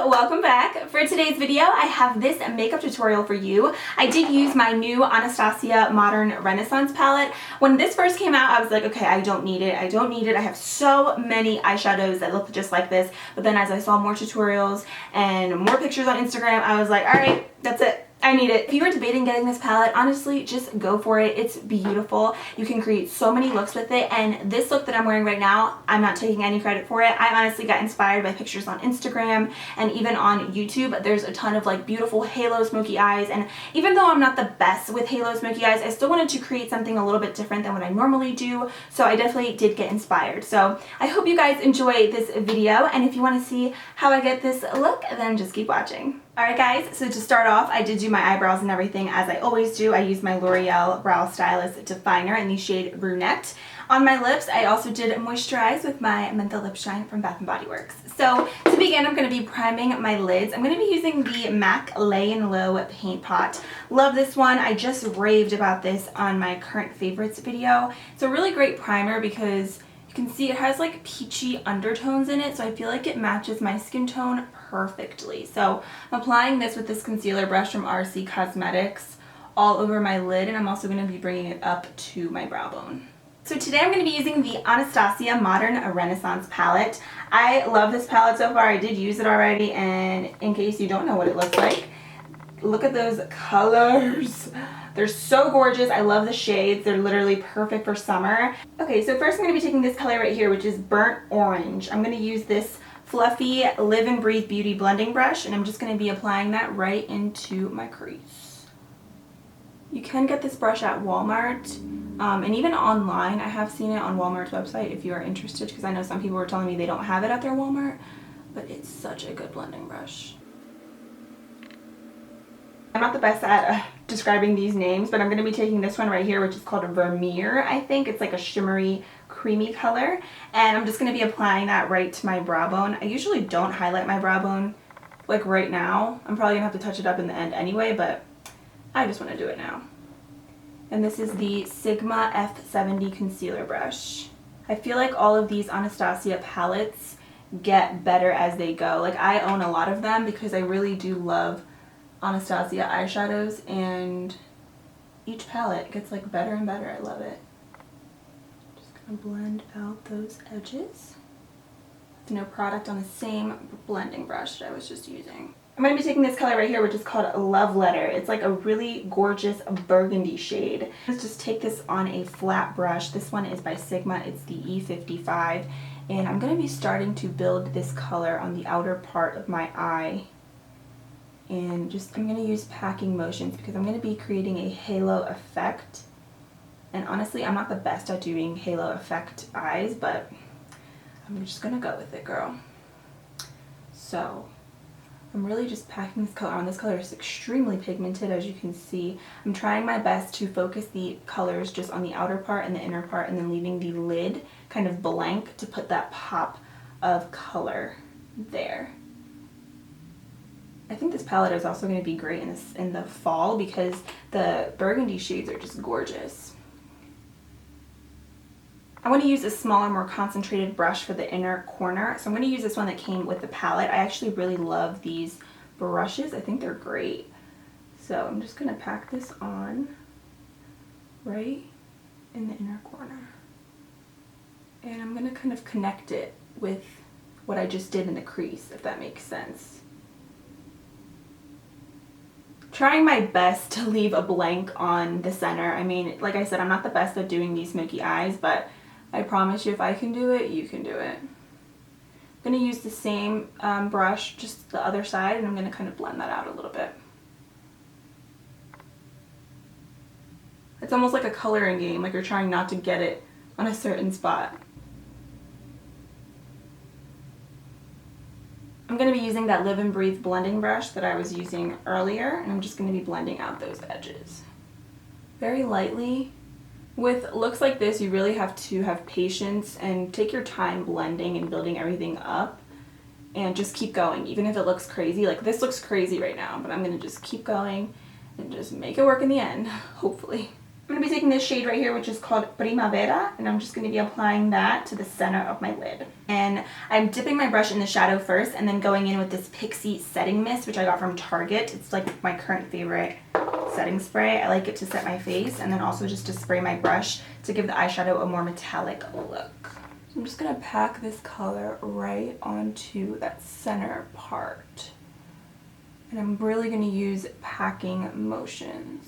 welcome back. For today's video, I have this makeup tutorial for you. I did use my new Anastasia Modern Renaissance palette. When this first came out, I was like, okay, I don't need it. I have so many eyeshadows that look just like this. But then as I saw more tutorials and more pictures on Instagram, I was like, all right, that's it. I need it. If you were debating getting this palette, honestly, just go for it. It's beautiful. You can create so many looks with it, and this look that I'm wearing right now, I'm not taking any credit for it. I honestly got inspired by pictures on Instagram and even on YouTube. There's a ton of like beautiful halo smoky eyes, and even though I'm not the best with halo smoky eyes, I still wanted to create something a little bit different than what I normally do, so I definitely did get inspired. So I hope you guys enjoy this video, and if you want to see how I get this look, then just keep watching. Alright guys, so to start off, I did do my eyebrows and everything as I always do. I used my L'Oreal Brow Stylist Definer in the shade Brunette. On my lips, I also did moisturize with my Menthol Lip Shine from Bath & Body Works. So to begin, I'm going to be priming my lids. I'm going to be using the MAC Layin Low Paint Pot. Love this one. I just raved about this on my current favorites video. It's a really great primer because you can see it has like peachy undertones in it, so I feel like it matches my skin tone perfectly. So I'm applying this with this concealer brush from RC Cosmetics all over my lid, and I'm also going to be bringing it up to my brow bone. So today I'm going to be using the Anastasia Modern Renaissance palette. I love this palette so far. I did use it already, and in case you don't know what it looks like, look at those colors. They're so gorgeous. I love the shades. They're literally perfect for summer. Okay, so first I'm going to be taking this color right here, which is Burnt Orange. I'm going to use this fluffy Live and Breathe Beauty blending brush, and I'm just going to be applying that right into my crease. You can get this brush at Walmart, and even online. I have seen it on Walmart's website if you are interested, because I know some people were telling me they don't have it at their Walmart, but it's such a good blending brush. I'm not the best at describing these names, but I'm going to be taking this one right here, which is called a Vermeer, I think. It's like a shimmery, creamy color, and I'm just going to be applying that right to my brow bone. I usually don't highlight my brow bone like right now. I'm probably going to have to touch it up in the end anyway, but I just want to do it now. And this is the Sigma F70 concealer brush. I feel like all of these Anastasia palettes get better as they go. Like, I own a lot of them because I really do love Anastasia eyeshadows, and each palette gets like better and better. I love it. Just gonna blend out those edges. No product on the same blending brush that I was just using. I'm going to be taking this color right here, which is called Love Letter. It's like a really gorgeous burgundy shade. Let's just take this on a flat brush. This one is by Sigma. It's the E55, and I'm going to be starting to build this color on the outer part of my eye. And just, I'm going to use packing motions because I'm going to be creating a halo effect. And honestly, I'm not the best at doing halo effect eyes, but I'm just going to go with it, girl. So I'm really just packing this color on. This color is extremely pigmented, as you can see. I'm trying my best to focus the colors just on the outer part and the inner part, and then leaving the lid kind of blank to put that pop of color there. I think this palette is also going to be great in the fall because the burgundy shades are just gorgeous. I want to use a smaller, more concentrated brush for the inner corner, so I'm going to use this one that came with the palette. I actually really love these brushes. I think they're great. So I'm just going to pack this on right in the inner corner. And I'm going to kind of connect it with what I just did in the crease, if that makes sense. Trying my best to leave a blank on the center. I mean, like I said, I'm not the best at doing these smoky eyes, but I promise you if I can do it, you can do it. I'm going to use the same brush, just the other side, and I'm going to kind of blend that out a little bit. It's almost like a coloring game, like you're trying not to get it on a certain spot. I'm going to be using that Live and Breathe blending brush that I was using earlier, and I'm just going to be blending out those edges. Very lightly. With looks like this, you really have to have patience and take your time blending and building everything up, and just keep going, even if it looks crazy. Like, this looks crazy right now, but I'm going to just keep going and just make it work in the end, hopefully. I'm going to be taking this shade right here, which is called Primavera, and I'm just going to be applying that to the center of my lid. And I'm dipping my brush in the shadow first and then going in with this Pixie setting mist, which I got from Target. It's like my current favorite setting spray. I like it to set my face and then also just to spray my brush to give the eyeshadow a more metallic look. So I'm just going to pack this color right onto that center part. And I'm really going to use packing motions.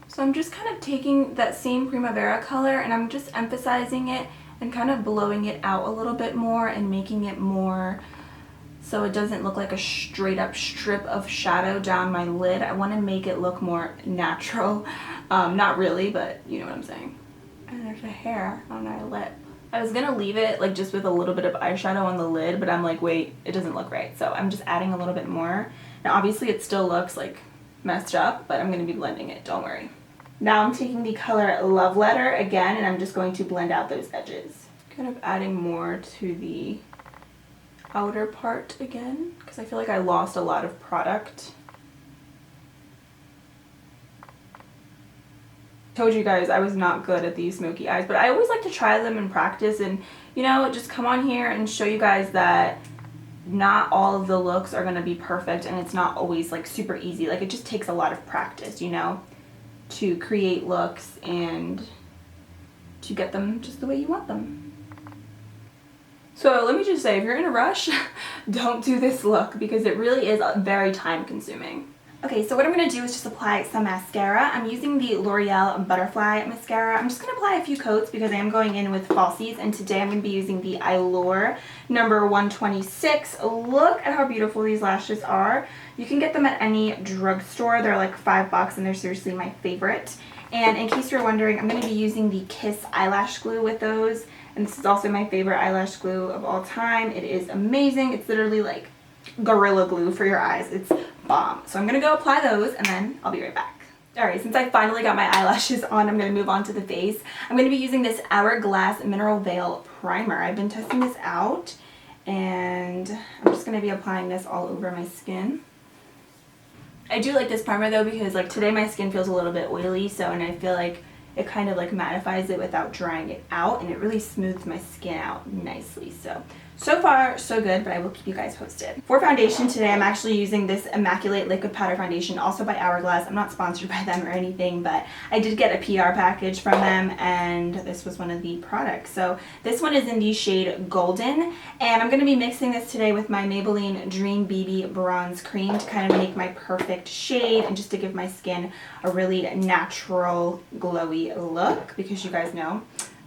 So I'm just kind of taking that same Primavera color and I'm just emphasizing it and kind of blowing it out a little bit more and making it more so it doesn't look like a straight up strip of shadow down my lid. I want to make it look more natural. Not really, but you know what I'm saying. And there's a hair on my lip. I was going to leave it like just with a little bit of eyeshadow on the lid, but I'm like, wait, it doesn't look right. So I'm just adding a little bit more. Now obviously it still looks like messed up, but I'm going to be blending it, don't worry. Now I'm taking the color Love Letter again and I'm just going to blend out those edges. Kind of adding more to the outer part again because I feel like I lost a lot of product. Told you guys I was not good at these smoky eyes, but I always like to try them and practice and, you know, just come on here and show you guys that not all of the looks are going to be perfect and it's not always like super easy. Like it just takes a lot of practice, you know, to create looks and to get them just the way you want them. So let me just say, if you're in a rush, don't do this look because it really is very time consuming. Okay, so what I'm going to do is just apply some mascara. I'm using the L'Oreal Butterfly Mascara. I'm just going to apply a few coats because I am going in with falsies, and today I'm going to be using the Eyelure number 126. Look at how beautiful these lashes are. You can get them at any drugstore. They're like $5 and they're seriously my favorite. And in case you're wondering, I'm going to be using the Kiss eyelash glue with those. And this is also my favorite eyelash glue of all time. It is amazing. It's literally like Gorilla Glue for your eyes. It's bomb. So I'm going to go apply those and then I'll be right back. Alright, since I finally got my eyelashes on, I'm going to move on to the face. I'm going to be using this Hourglass Mineral Veil Primer. I've been testing this out and I'm just going to be applying this all over my skin. I do like this primer though because like today my skin feels a little bit oily, so and I feel like it kind of like mattifies it without drying it out and it really smooths my skin out nicely. So far so good, but I will keep you guys posted. For foundation today, I'm actually using this Immaculate Liquid Powder Foundation, also by Hourglass. I'm not sponsored by them or anything, but I did get a PR package from them and this was one of the products. So this one is in the shade Golden and I'm going to be mixing this today with my Maybelline Dream BB Bronze Cream to kind of make my perfect shade and just to give my skin a really natural glowy look because you guys know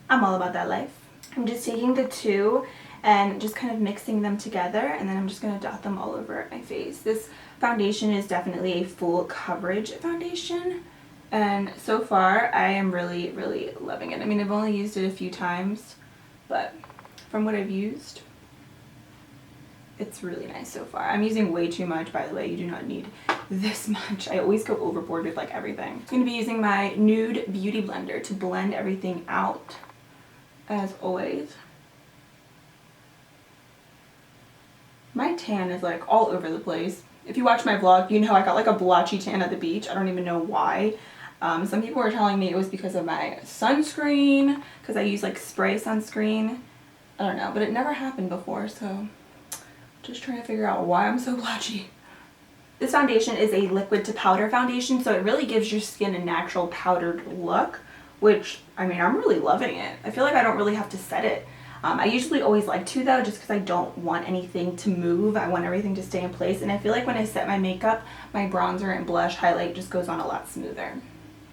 I'm all about that life. I'm just taking the two and just kind of mixing them together and then I'm just going to dot them all over my face. This foundation is definitely a full coverage foundation and so far I am really, really loving it. I mean, I've only used it a few times, but from what I've used, it's really nice so far. I'm using way too much, by the way. You do not need this much. I always go overboard with like everything. I'm going to be using my Nude Beauty Blender to blend everything out as always. My tan is like all over the place. If you watch my vlog, you know I got like a blotchy tan at the beach. I don't even know why. Some people were telling me it was because of my sunscreen, because I use like spray sunscreen. I don't know, but it never happened before, so just trying to figure out why I'm so blotchy. This foundation is a liquid to powder foundation, so it really gives your skin a natural powdered look, which, I mean, I'm really loving it. I feel like I don't really have to set it. I usually always like to though, just because I don't want anything to move. I want everything to stay in place, and I feel like when I set my makeup, my bronzer and blush highlight just goes on a lot smoother.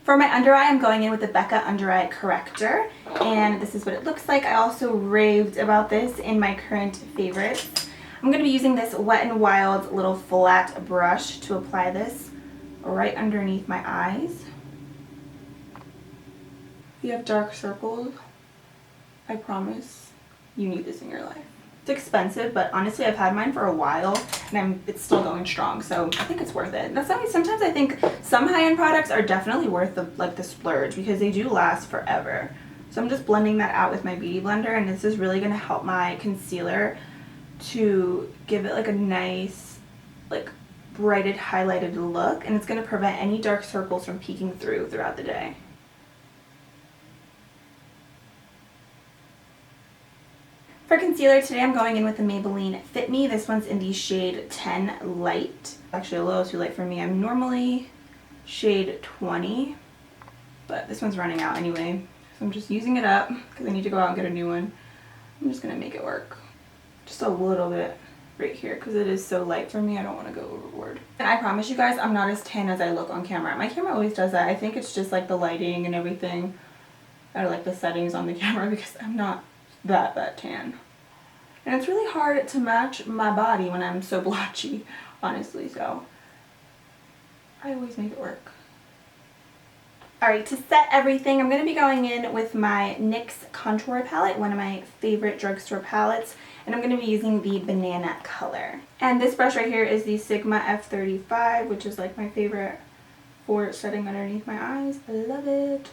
For my under eye, I'm going in with the Becca Under Eye Corrector, and this is what it looks like. I also raved about this in my current favorites. I'm going to be using this Wet n Wild little flat brush to apply this right underneath my eyes. If you have dark circles, I promise you need this in your life. It's expensive, but honestly I've had mine for a while and it's still going strong, so I think it's worth it. That's why sometimes I think some high-end products are definitely worth the splurge because they do last forever. So I'm just blending that out with my beauty blender, and this is really going to help my concealer to give it like a nice like brighted, highlighted look, and it's going to prevent any dark circles from peeking through throughout the day. For concealer today, I'm going in with the Maybelline Fit Me. This one's in the shade 10 Light. Actually a little too light for me. I'm normally shade 20, but this one's running out anyway. So I'm just using it up because I need to go out and get a new one. I'm just going to make it work. Just a little bit right here because it is so light for me. I don't want to go overboard. And I promise you guys, I'm not as tan as I look on camera. My camera always does that. I think it's just like the lighting and everything, or like the settings on the camera, because I'm not that tan. And it's really hard to match my body when I'm so blotchy, honestly, so I always make it work. Alright, to set everything, I'm going to be going in with my NYX contour palette, one of my favorite drugstore palettes, and I'm going to be using the banana color. And this brush right here is the Sigma F35, which is like my favorite for setting underneath my eyes. I love it.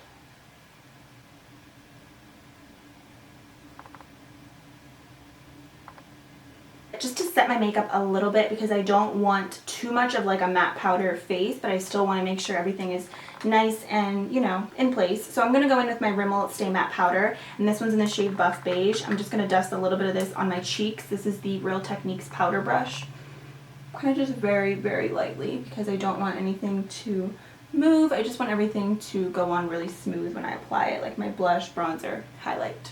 Just to set my makeup a little bit, because I don't want too much of like a matte powder face, but I still want to make sure everything is nice and, you know, in place. So I'm going to go in with my Rimmel Stay Matte Powder, and this one's in the shade Buff Beige. I'm just going to dust a little bit of this on my cheeks. This is the Real Techniques powder brush. Kind of just very lightly, because I don't want anything to move. I just want everything to go on really smooth when I apply it, like my blush, bronzer, highlight.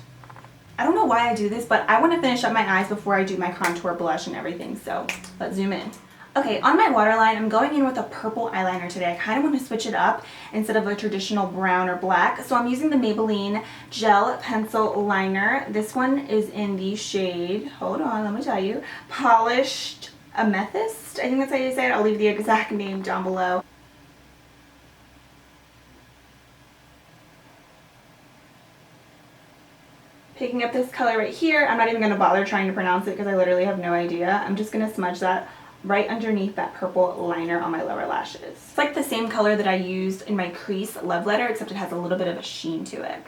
I don't know why I do this, but I want to finish up my eyes before I do my contour, blush, and everything, so let's zoom in. Okay, on my waterline, I'm going in with a purple eyeliner today. I kind of want to switch it up instead of a traditional brown or black, so I'm using the Maybelline Gel Pencil Liner. This one is in the shade, hold on, let me tell you, Polished Amethyst. I think that's how you say it. I'll leave the exact name down below. Picking up this color right here, I'm not even going to bother trying to pronounce it because I literally have no idea. I'm just going to smudge that right underneath that purple liner on my lower lashes. It's like the same color that I used in my crease Love Letter, except it has a little bit of a sheen to it.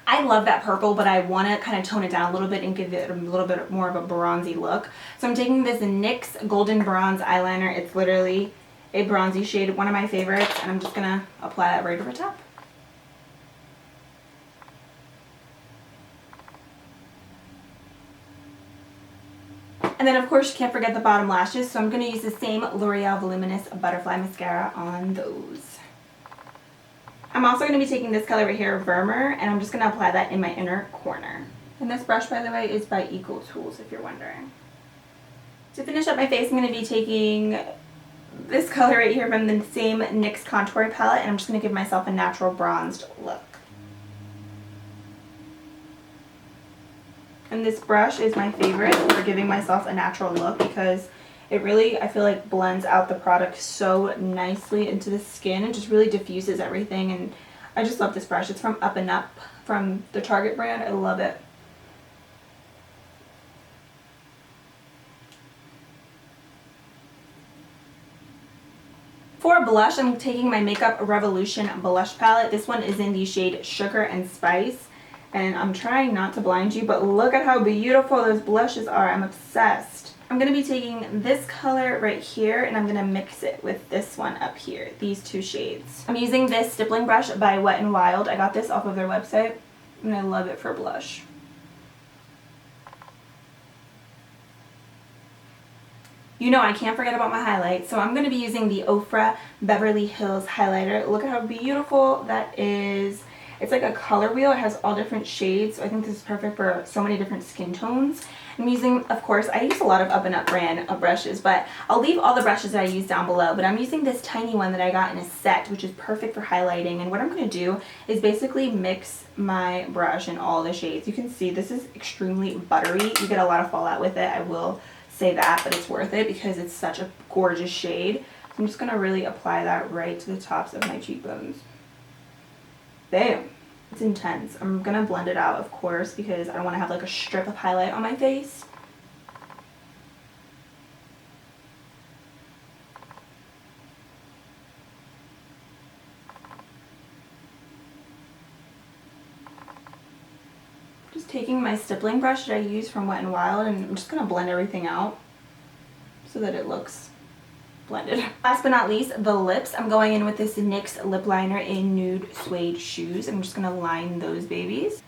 I love that purple, but I want to kind of tone it down a little bit and give it a little bit more of a bronzy look. So I'm taking this NYX Golden Bronze eyeliner. It's literally a bronzy shade, one of my favorites, and I'm just gonna apply that right over top. And then of course you can't forget the bottom lashes, so I'm gonna use the same L'Oreal Voluminous Butterfly Mascara on those. I'm also gonna be taking this color right here, Vermeer, and I'm just gonna apply that in my inner corner. And this brush, by the way, is by Eco Tools, if you're wondering. To finish up my face, I'm gonna be taking this color right here from the same NYX contour palette, and I'm just going to give myself a natural bronzed look. And this brush is my favorite for giving myself a natural look because it really, I feel like, blends out the product so nicely into the skin and just really diffuses everything, and I just love this brush. It's from Up and Up, from the Target brand. I love it. For blush, I'm taking my Makeup Revolution blush palette. This one is in the shade Sugar and Spice. And I'm trying not to blind you, but look at how beautiful those blushes are. I'm obsessed. I'm going to be taking this color right here, and I'm going to mix it with this one up here, these two shades. I'm using this stippling brush by Wet n Wild. I got this off of their website, and I love it for blush. You know I can't forget about my highlight, so I'm going to be using the Ofra Beverly Hills highlighter. Look at how beautiful that is. It's like a color wheel. It has all different shades, so I think this is perfect for so many different skin tones. I'm using, of course, I use a lot of Up and Up brand of brushes, but I'll leave all the brushes that I use down below, but I'm using this tiny one that I got in a set, which is perfect for highlighting. And what I'm going to do is basically mix my brush in all the shades. You can see this is extremely buttery. You get a lot of fallout with it, I will say that, but it's worth it because it's such a gorgeous shade. So I'm just going to really apply that right to the tops of my cheekbones. Bam! It's intense. I'm going to blend it out, of course, because I don't want to have like a strip of highlight on my face. Just taking my stippling brush that I used from Wet n Wild, and I'm just going to blend everything out so that it looks blended. Last but not least, the lips. I'm going in with this NYX lip liner in Nude Suede Shoes. I'm just going to line those babies.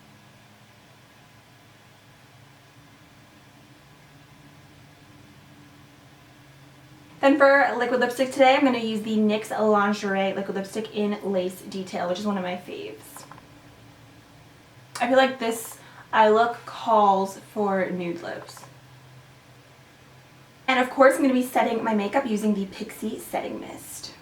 Then for liquid lipstick today, I'm going to use the NYX Lingerie liquid lipstick in Lace Detail, which is one of my faves. I feel like this eye look calls for nude lips. And of course, I'm going to be setting my makeup using the Pixie Setting Mist.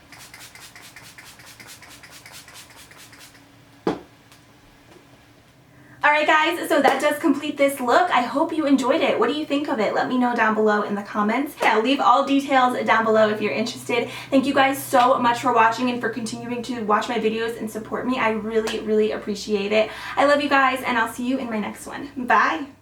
Alright guys, so that does complete this look. I hope you enjoyed it. What do you think of it? Let me know down below in the comments. Yeah, leave all details down below if you're interested. Thank you guys so much for watching and for continuing to watch my videos and support me. I really, really appreciate it. I love you guys, and I'll see you in my next one. Bye!